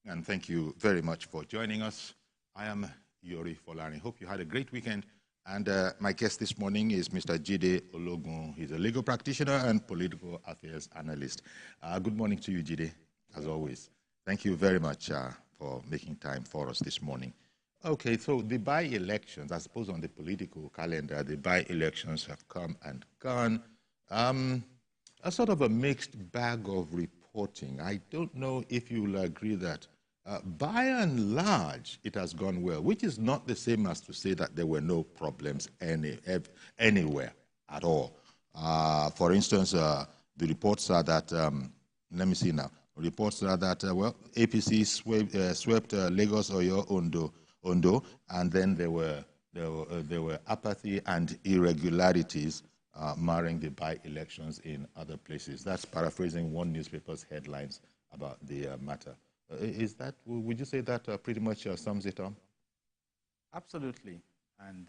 And thank you very much for joining us. I am Yori Folani. Hope you had a great weekend. And my guest this morning is Mr. Jide Ologun. He's a legal practitioner and political affairs analyst. Good morning to you, Jide, as always. Thank you very much for making time for us this morning. Okay, so the by-elections, I suppose on the political calendar, the by-elections have come and gone. A sort of a mixed bag of reporting. I don't know if you'll agree that by and large, it has gone well, which is not the same as to say that there were no problems anywhere at all. For instance, the reports are that, let me see now, reports are that, well, APC swept Lagos, Oyo, Ondo, and then there were apathy and irregularities marring the by-elections in other places. That's paraphrasing one newspaper's headlines about the matter. Would you say that pretty much sums it up? Absolutely. And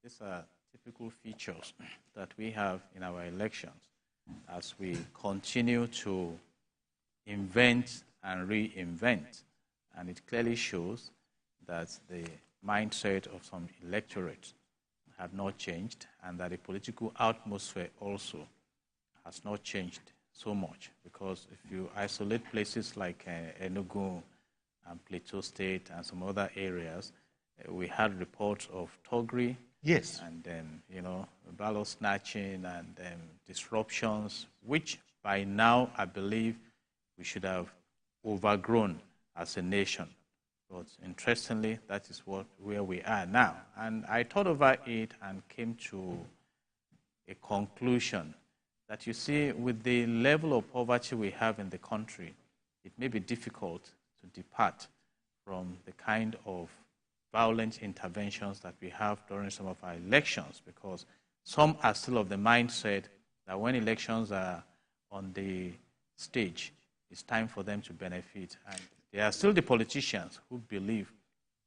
these are typical features that we have in our elections as we continue to invent and reinvent. And it clearly shows that the mindset of some electorates have not changed, and that the political atmosphere also has not changed so much, because if you isolate places like Enugu and Plateau State and some other areas, we had reports of thuggery, yes, and ballot snatching and disruptions, which by now I believe we should have overgrown as a nation. But interestingly, that is where we are now. And I thought over it and came to a conclusion that, you see, with the level of poverty we have in the country, it may be difficult to depart from the kind of violent interventions that we have during some of our elections, because some are still of the mindset that when elections are on the stage, it's time for them to benefit. And there are still the politicians who believe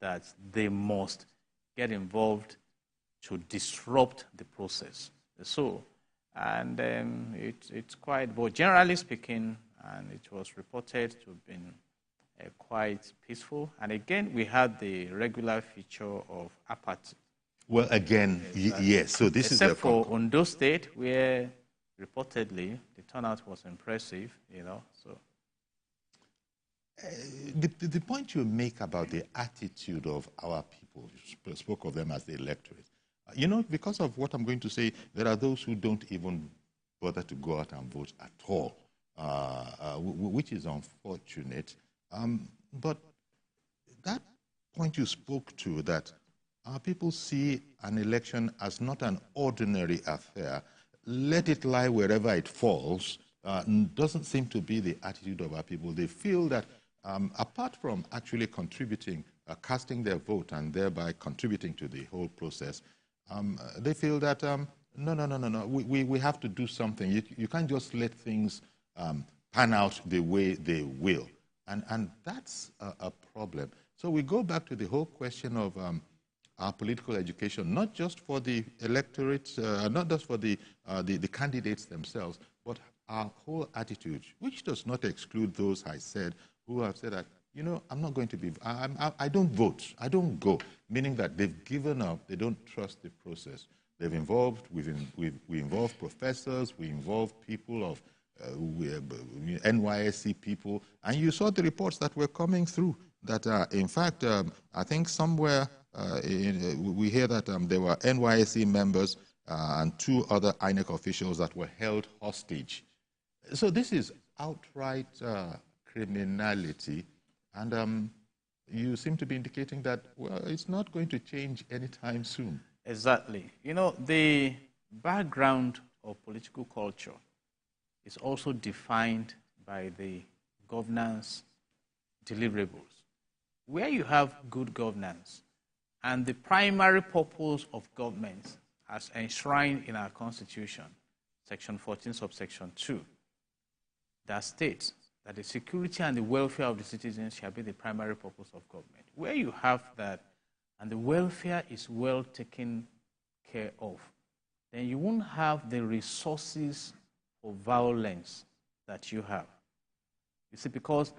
that they must get involved to disrupt the process. And it's quite, but generally speaking, and it was reported to have been quite peaceful. And again, we had the regular feature of apathy. Well, again, yes. So this except for Ondo State, where reportedly the turnout was impressive, so. The point you make about the attitude of our people, you spoke of them as the electorate. Because of what I'm going to say, there are those who don't even bother to go out and vote at all, which is unfortunate. But that point you spoke to, that our people see an election as not an ordinary affair, let it lie wherever it falls, doesn't seem to be the attitude of our people. They feel that apart from actually contributing, casting their vote and thereby contributing to the whole process, they feel that, no, we have to do something. You can't just let things pan out the way they will. And that's a problem. So we go back to the whole question of our political education, not just for the electorate, not just for the candidates themselves, but our whole attitude, which does not exclude those I said who have said that, I'm not going to be, I don't vote, I don't go, meaning that they've given up, they don't trust the process. They've involved, we involve professors, we involve people of NYSC people, and you saw the reports that were coming through that, in fact, I think somewhere we hear that there were NYSC members and 2 other INEC officials that were held hostage. So this is outright criminality, and you seem to be indicating that, well, it's not going to change anytime soon. Exactly. The background of political culture is also defined by the governance deliverables. Where you have good governance, and the primary purpose of government as enshrined in our Constitution, Section 14, subsection 2, that states that the security and the welfare of the citizens shall be the primary purpose of government. Where you have that, and the welfare is well taken care of, then you won't have the resources for violence that you have. You see, because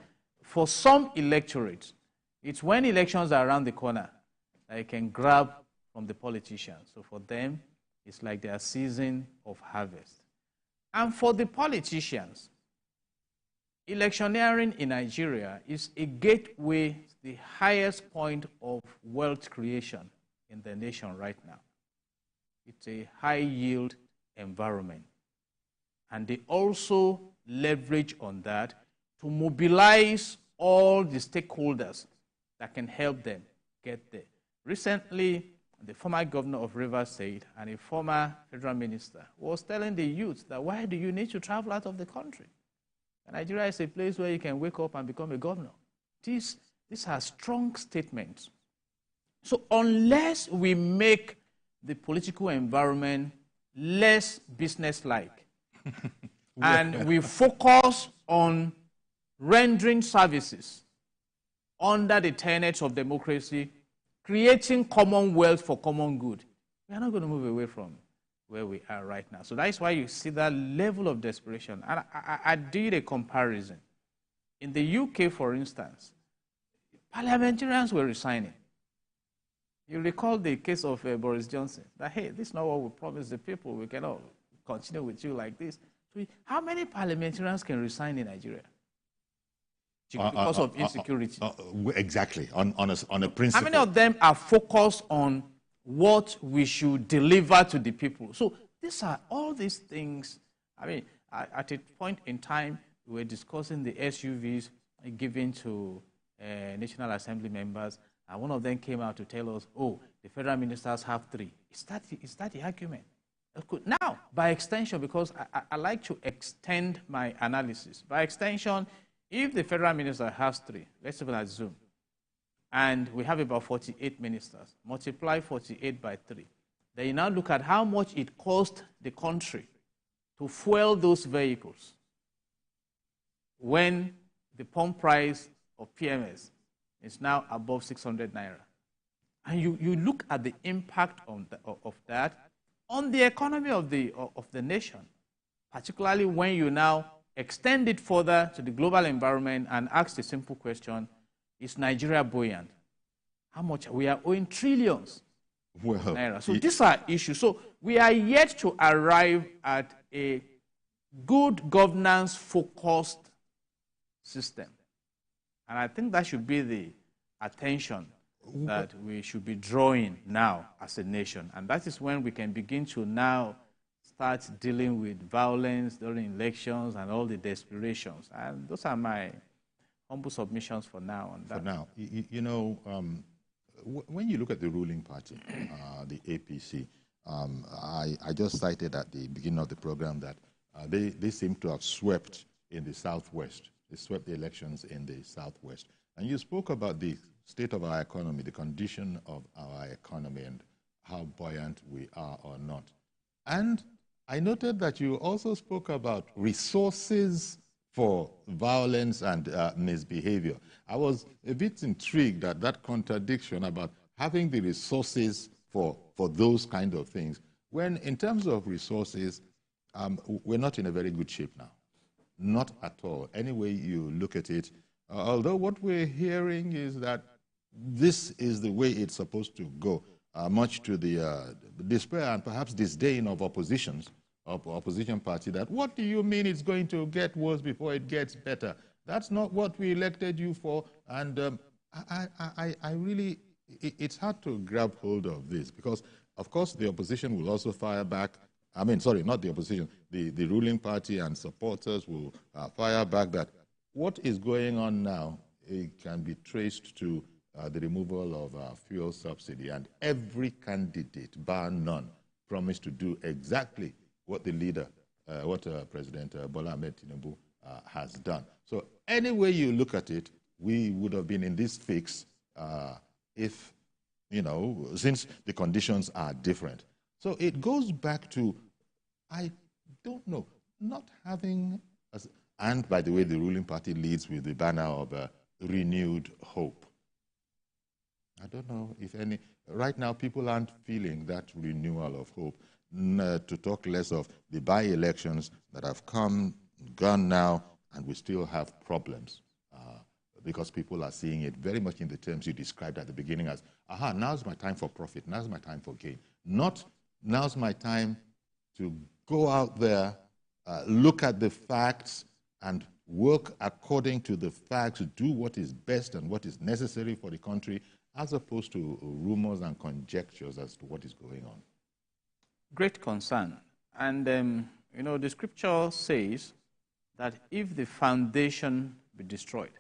for some electorates, it's when elections are around the corner that you can grab from the politicians. So for them, it's like their season of harvest. And for the politicians, electioneering in Nigeria is a gateway to the highest point of wealth creation in the nation right now. It's a high-yield environment. And they also leverage on that to mobilize all the stakeholders that can help them get there. Recently, the former governor of Rivers State and a former federal minister was telling the youth that why do you need to travel out of the country? Nigeria is a place where you can wake up and become a governor. These are strong statements. So unless we make the political environment less business-like and we focus on rendering services under the tenets of democracy, creating commonwealth for common good, we are not going to move away from where we are right now. So that's why you see that level of desperation. And I did a comparison. In the UK, for instance, parliamentarians were resigning. You recall the case of Boris Johnson, that, hey, this is not what we promised the people. We cannot continue with you like this. So how many parliamentarians can resign in Nigeria? Because of insecurity. Exactly, on a principle. How many of them are focused on what we should deliver to the people? So these are all these things. I mean, at a point in time, we were discussing the SUVs given to National Assembly members, and one of them came out to tell us, oh, the federal ministers have 3. Is that the argument? Now, by extension, because I like to extend my analysis, by extension, if the federal minister has 3, let's even assume, and we have about 48 ministers, multiply 48 by 3. Then you now look at how much it cost the country to fuel those vehicles when the pump price of PMS is now above 600 naira. And you look at the impact of that on the economy of the nation, particularly when you now extend it further to the global environment and ask the simple question, is Nigeria buoyant? How much? We are owing trillions naira. So these are issues. So we are yet to arrive at a good governance-focused system. And I think that should be the attention that we should be drawing now as a nation. And that is when we can begin to now start dealing with violence during elections and all the desperations. And those are my humble submissions for now on that. For now, you know, when you look at the ruling party, the APC, I just cited at the beginning of the program that they seem to have swept in the Southwest. They swept the elections in the Southwest. And you spoke about the state of our economy, the condition of our economy, and how buoyant we are or not. And I noted that you also spoke about resources for violence and misbehavior. I was a bit intrigued at that contradiction about having the resources for those kind of things, when in terms of resources, we're not in a very good shape now. Not at all. Any way you look at it, although what we're hearing is that this is the way it's supposed to go, much to the despair and perhaps disdain of opposition party, that what do you mean it's going to get worse before it gets better? That's not what we elected you for. And I really, it's hard to grab hold of this because, of course, the opposition will also fire back. I mean, sorry, not the opposition. The ruling party and supporters will fire back that what is going on now, it can be traced to the removal of fuel subsidy. And every candidate, bar none, promised to do exactly what the leader, President Bola Ahmed Tinubu has done. So any way you look at it, we would have been in this fix if, you know, since the conditions are different. So it goes back to, I don't know, not having, and by the way, the ruling party leads with the banner of renewed hope. I don't know if any, right now people aren't feeling that renewal of hope, to talk less of the by-elections that have gone now, and we still have problems. because people are seeing it very much in the terms you described at the beginning as, aha, now's my time for profit, now's my time for gain. Not, now's my time to go out there, look at the facts, and work according to the facts, do what is best and what is necessary for the country, as opposed to rumors and conjectures as to what is going on. Great concern. And, you know, the scripture says that if the foundation be destroyed,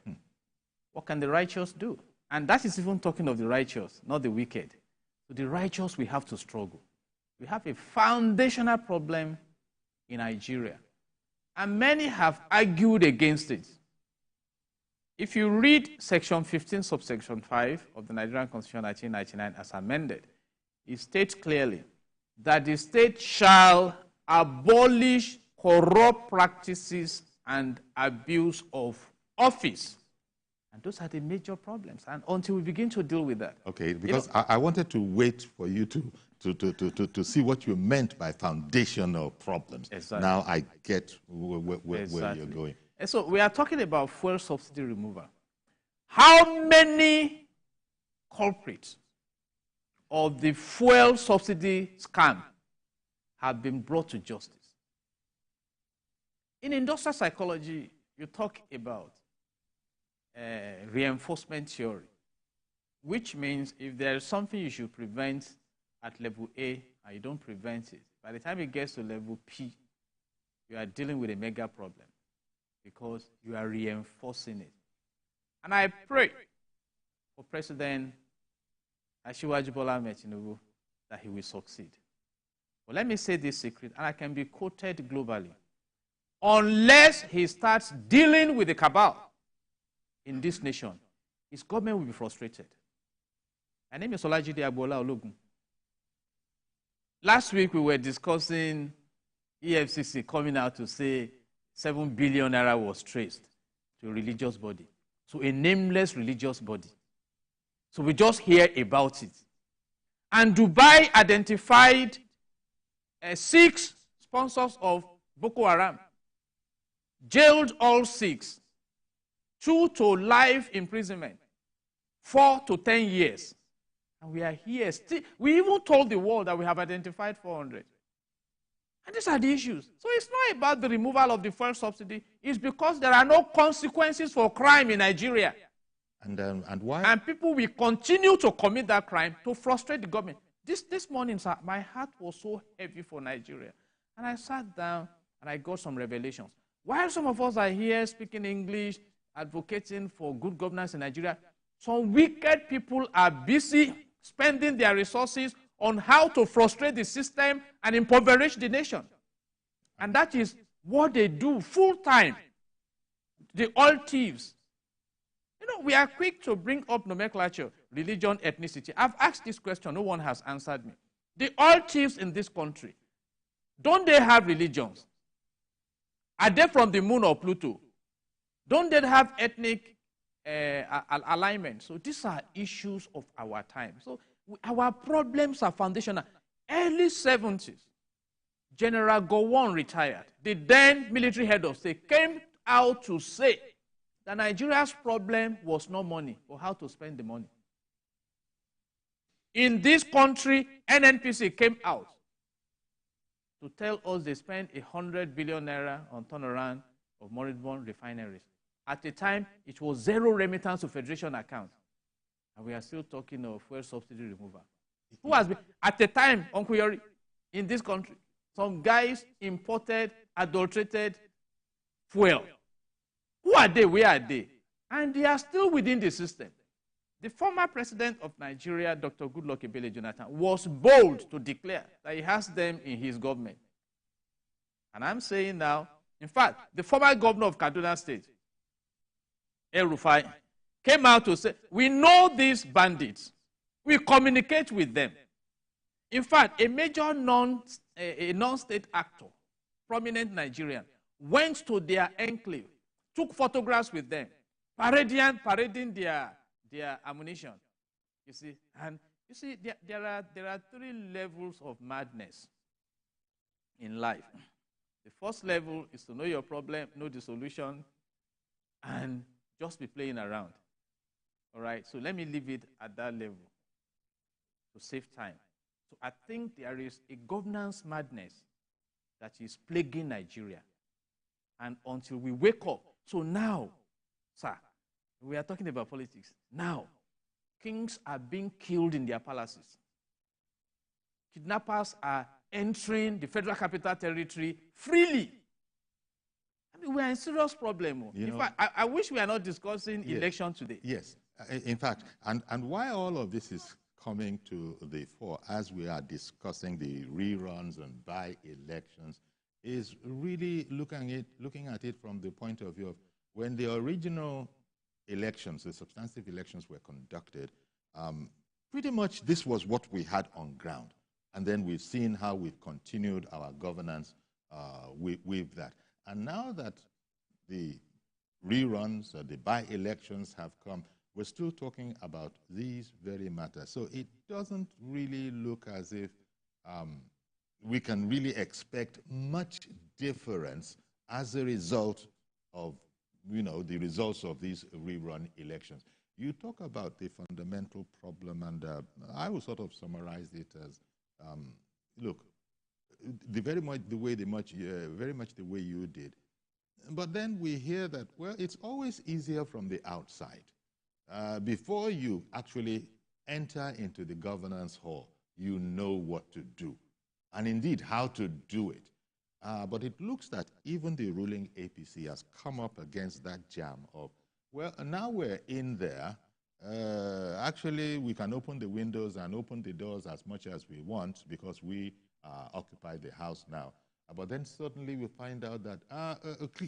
what can the righteous do? And that is even talking of the righteous, not the wicked. So the righteous, we have to struggle. We have a foundational problem in Nigeria. And many have argued against it. If you read section 15, subsection 5 of the Nigerian Constitution 1999 as amended, it states clearly that the state shall abolish corrupt practices and abuse of office. And those are the major problems. And until we begin to deal with that. Okay, because I wanted to wait for you to see what you meant by foundational problems. Exactly. Now I get where you're going. And so we are talking about fuel subsidy removal. How many culprits of the fuel subsidy scam have been brought to justice? In industrial psychology, you talk about reinforcement theory, which means if there is something you should prevent at level A and you don't prevent it, by the time it gets to level P, you are dealing with a mega problem because you are reinforcing it. And I pray for President Asiwaju Bola Ahmed Tinubu that he will succeed. But let me say this secret, and I can be quoted globally. Unless he starts dealing with the cabal in this nation, his government will be frustrated. My name is Olajide Agbola Ologun. Last week we were discussing EFCC coming out to say 7 billion naira was traced to a religious body, to a nameless religious body. So we just hear about it. And Dubai identified 6 sponsors of Boko Haram, jailed all 6, 2 to life imprisonment, 4 to 10 years. And we are here still. We even told the world that we have identified 400. And these are the issues. So it's not about the removal of the fuel subsidy. It's because there are no consequences for crime in Nigeria. And why? And people will continue to commit that crime to frustrate the government. This morning, sir, my heart was so heavy for Nigeria. And I sat down and I got some revelations. While some of us are here speaking English, advocating for good governance in Nigeria, some wicked people are busy spending their resources on how to frustrate the system and impoverish the nation. And that is what they do full time. The oil thieves. You know, we are quick to bring up nomenclature, religion, ethnicity. I've asked this question, no one has answered me. The oil thieves in this country, don't they have religions? Are they from the moon or Pluto? Don't they have ethnic alignment? So these are issues of our time. So our problems are foundational. Early 70s, General Gowon retired. The then military head of state came out to say that Nigeria's problem was not money, but how to spend the money. In this country, NNPC came out to tell us they spent 100 billion naira on turnaround of moribund refineries. At the time, it was 0 remittance to federation accounts. And we are still talking of fuel subsidy removal. Who has been, at the time, Uncle Yori, in this country, some guys imported adulterated fuel. Who are they? Where are they? And they are still within the system. The former president of Nigeria, Dr. Goodluck Ebele Jonathan, was bold to declare that he has them in his government. And I'm saying now, in fact, the former governor of Kaduna State, El Rufai, came out to say, we know these bandits. We communicate with them. In fact, a major non-state actor, prominent Nigerian, went to their enclave, took photographs with them, parading their ammunition. You see, and you see, there are 3 levels of madness in life. The first level is to know your problem, know the solution, and just be playing around. All right, so let me leave it at that level to save time. So I think there is a governance madness that is plaguing Nigeria. And until we wake up, so now, sir, we are talking about politics. Now, kings are being killed in their palaces. Kidnappers are entering the Federal Capital Territory freely. I mean, we are in serious problem. In fact, I wish we are not discussing election today. Yes. In fact, and why all of this is coming to the fore as we are discussing the reruns and by-elections is really looking at it from the point of view of when the original elections, the substantive elections were conducted, pretty much this was what we had on ground. And then we've seen how we've continued our governance with that. And now that the reruns, the by-elections have come, we're still talking about these very matters. So it doesn't really look as if we can really expect much difference as a result of, the results of these rerun elections. You talk about the fundamental problem, and I will sort of summarize it as, look, very much the way you did. But then we hear that, well, it's always easier from the outside. Before you actually enter into the governance hall, you know what to do, and indeed how to do it. But it looks that even the ruling APC has come up against that jam of, well, now we're in there. Actually, we can open the windows and open the doors as much as we want because we occupy the house now. But then suddenly we find out that,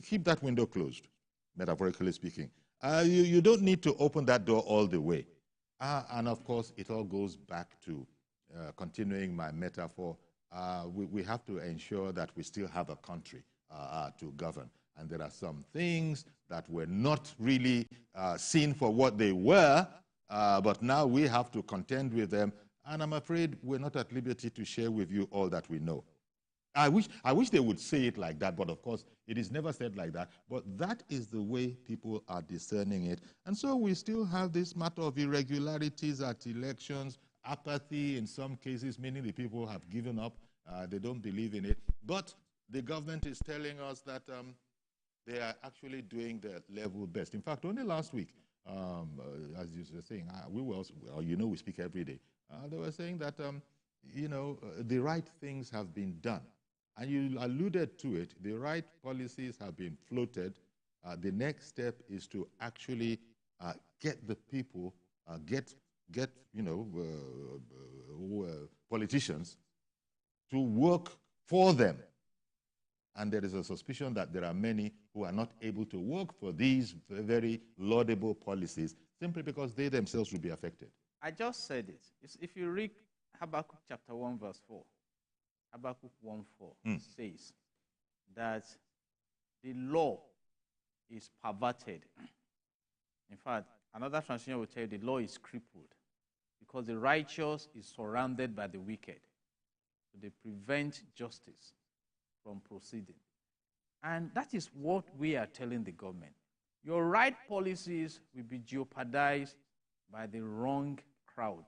keep that window closed, metaphorically speaking. You don't need to open that door all the way. And of course, it all goes back to, continuing my metaphor, we have to ensure that we still have a country to govern. And there are some things that were not really seen for what they were, but now we have to contend with them. And I'm afraid we're not at liberty to share with you all that we know. I wish they would say it like that, but of course, it is never said like that. But that is the way people are discerning it. And so we still have this matter of irregularities at elections, apathy in some cases, meaning the people have given up. They don't believe in it. But the government is telling us that they are actually doing their level best. In fact, only last week, as you were saying, we speak every day. They were saying that, the right things have been done. And you alluded to it, the right policies have been floated. The next step is to actually get the people, get politicians to work for them. And there is a suspicion that there are many who are not able to work for these very laudable policies simply because they themselves will be affected. I just said it. If you read Habakkuk chapter 1, verse 4, Habakkuk 1:4 says that the law is perverted. In fact, another translation will tell you the law is crippled because the righteous is surrounded by the wicked. So they prevent justice from proceeding. And that is what we are telling the government. Your right policies will be jeopardized by the wrong crowd.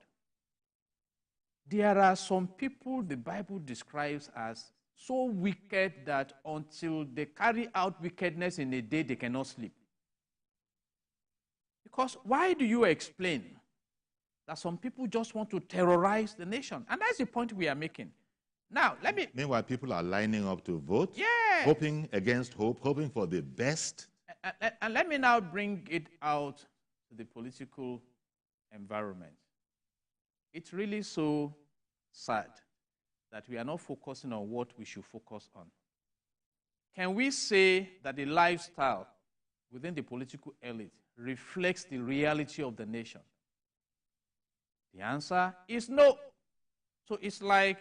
There are some people the Bible describes as so wicked that until they carry out wickedness in a day, they cannot sleep. Because why do you explain that some people just want to terrorize the nation? And that's the point we are making. Now, let me... Meanwhile, people are lining up to vote, yes, hoping against hope, hoping for the best. And let me now bring it out to the political environment. It's really so sad that we are not focusing on what we should focus on. Can we say that the lifestyle within the political elite reflects the reality of the nation? The answer is no. So it's like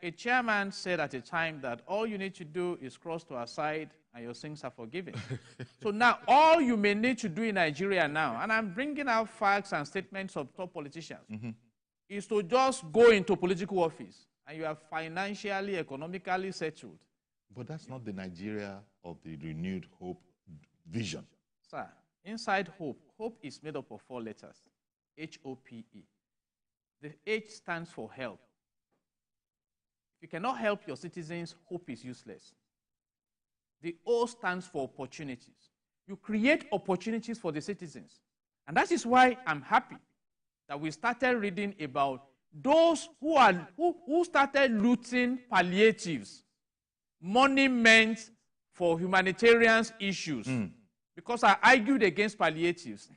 a chairman said at a time that all you need to do is cross to our side and your sins are forgiven. So now all you may need to do in Nigeria now, and I'm bringing out facts and statements of top politicians, is to just go into political office and you are financially, economically settled. But that's not the Nigeria of the renewed hope vision. Sir, Inside hope, hope is made up of 4 letters, H-O-P-E. The H stands for help. If you cannot help your citizens, hope is useless. The O stands for opportunities. You create opportunities for the citizens. And that is why I'm happy that we started reading about those who started looting palliatives, money meant for humanitarian issues. Because I argued against palliatives.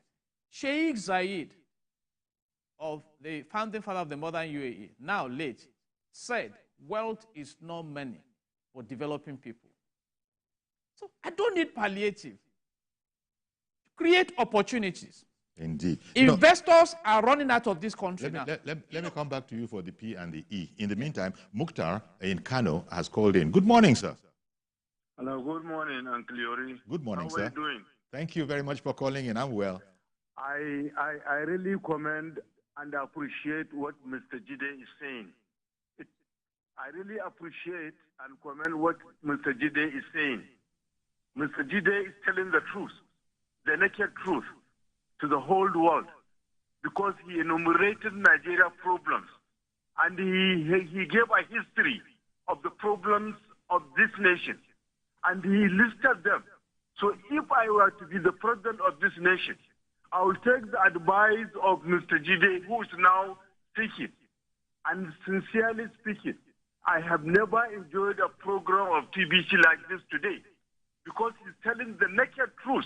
Sheikh Zayed, of the founding father of the modern UAE, now late, said, wealth is not money for developing people. So I don't need palliative. Create opportunities. Indeed. Investors are running out of this country now. Let me come back to you for the P and the E. In the meantime, Mukhtar in Kano has called in. Good morning, sir. Hello, good morning, Uncle Yori. Good morning, sir. How are you doing? Thank you very much for calling in. I'm well. I really commend and appreciate what Mr. Jide is saying. I really appreciate and commend what Mr. Jide is saying. Mr. Jide is telling the truth, the naked truth, to the whole world, because he enumerated Nigeria problems and he gave a history of the problems of this nation and he listed them. So if I were to be the president of this nation, I will take the advice of Mr. Jide, who is now speaking, and sincerely speaking, I have never enjoyed a program of TVC like this today, because he's telling the naked truth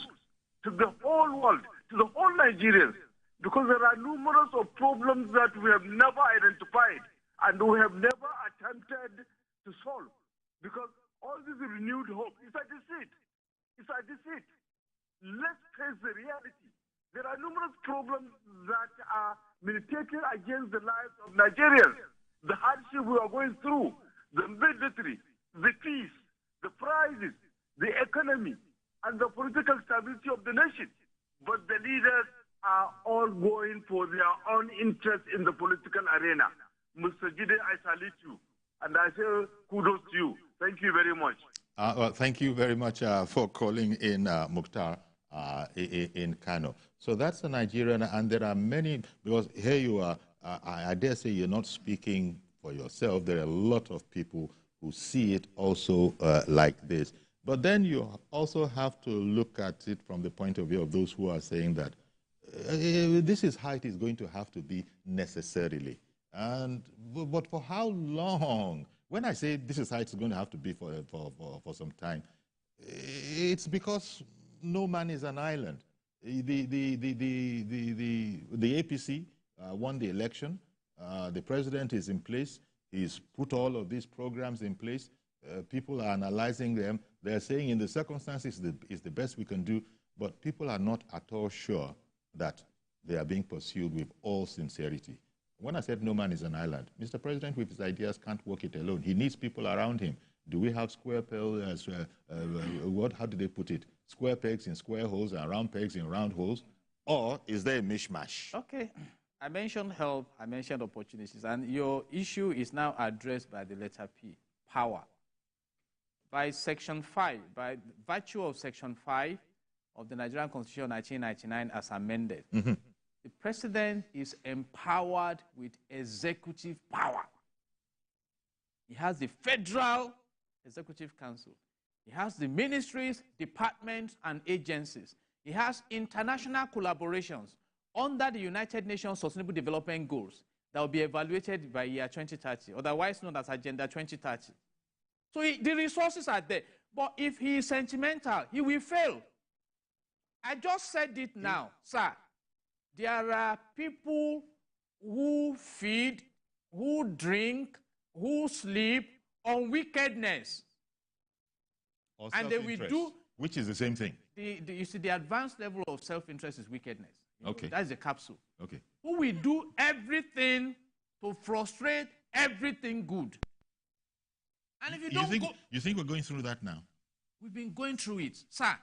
to the whole world, to the whole Nigerians, because there are numerous of problems that we have never identified and we have never attempted to solve, because all this renewed hope is a deceit. It's a deceit. Let's face the reality. There are numerous problems that are militating against the lives of Nigerians. The hardship we are going through, the military, the peace, the prices, the economy, and the political stability of the nation. But the leaders are all going for their own interest in the political arena. Mr. Jide, I salute you, and I say kudos to you. Thank you very much. Well, thank you very much for calling in, Mukhtar, in Kano. So that's the Nigerian, and there are many, because here you are, I dare say you're not speaking for yourself. There are a lot of people who see it also like this. But then you also have to look at it from the point of view of those who are saying that this is how it is going to have to be necessarily. But for how long? When I say this is how it's going to have to be for some time, it's because no man is an island. The APC won the election. The president is in place. He's put all of these programs in place. People are analyzing them. They're saying in the circumstances it's the best we can do, but people are not at all sure that they are being pursued with all sincerity. When I said no man is an island, Mr. President with his ideas can't work it alone. He needs people around him. Do we have square pegs, how do they put it? Square pegs in square holes and round pegs in round holes? Or is there a mishmash? Okay. I mentioned help, I mentioned opportunities, and your issue is now addressed by the letter P, power. By Section 5, by virtue of Section 5 of the Nigerian Constitution 1999 as amended, the president is empowered with executive power. He has the Federal Executive Council. He has the ministries, departments, and agencies. He has international collaborations under the United Nations Sustainable Development Goals that will be evaluated by year 2030, otherwise known as Agenda 2030. So the resources are there. But if he is sentimental, he will fail. I just said it now, sir. There are people who feed, who drink, who sleep on wickedness. Or and they will do... Which is the same thing. You see, the advanced level of self-interest is wickedness. Okay. That is a capsule. Okay. Who will do everything to frustrate everything good. And if you think we're going through that now? We've been going through it. Sir,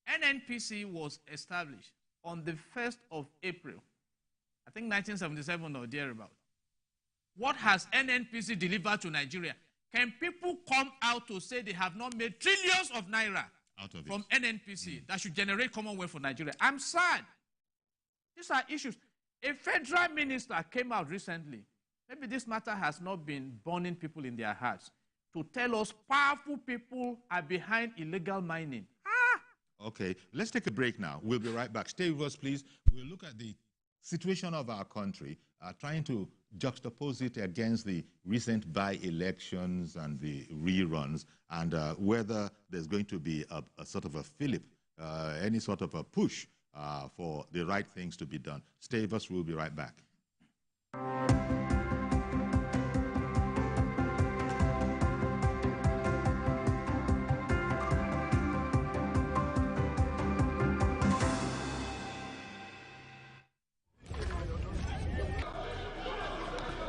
NNPC was established on the 1st of April, I think 1977 or thereabout. What has NNPC delivered to Nigeria? Can people come out to say they have not made trillions of naira? from NNPC that should generate Commonwealth for Nigeria. I'm sad. These are issues. A federal minister came out recently. Maybe this matter has not been burning people in their hearts, to tell us powerful people are behind illegal mining. Okay, let's take a break now. We'll be right back. Stay with us, please. We'll look at the situation of our country, trying to juxtapose it against the recent by-elections and the reruns, and whether there's going to be a sort of a fillip, any sort of a push for the right things to be done. Stay with us. We'll be right back.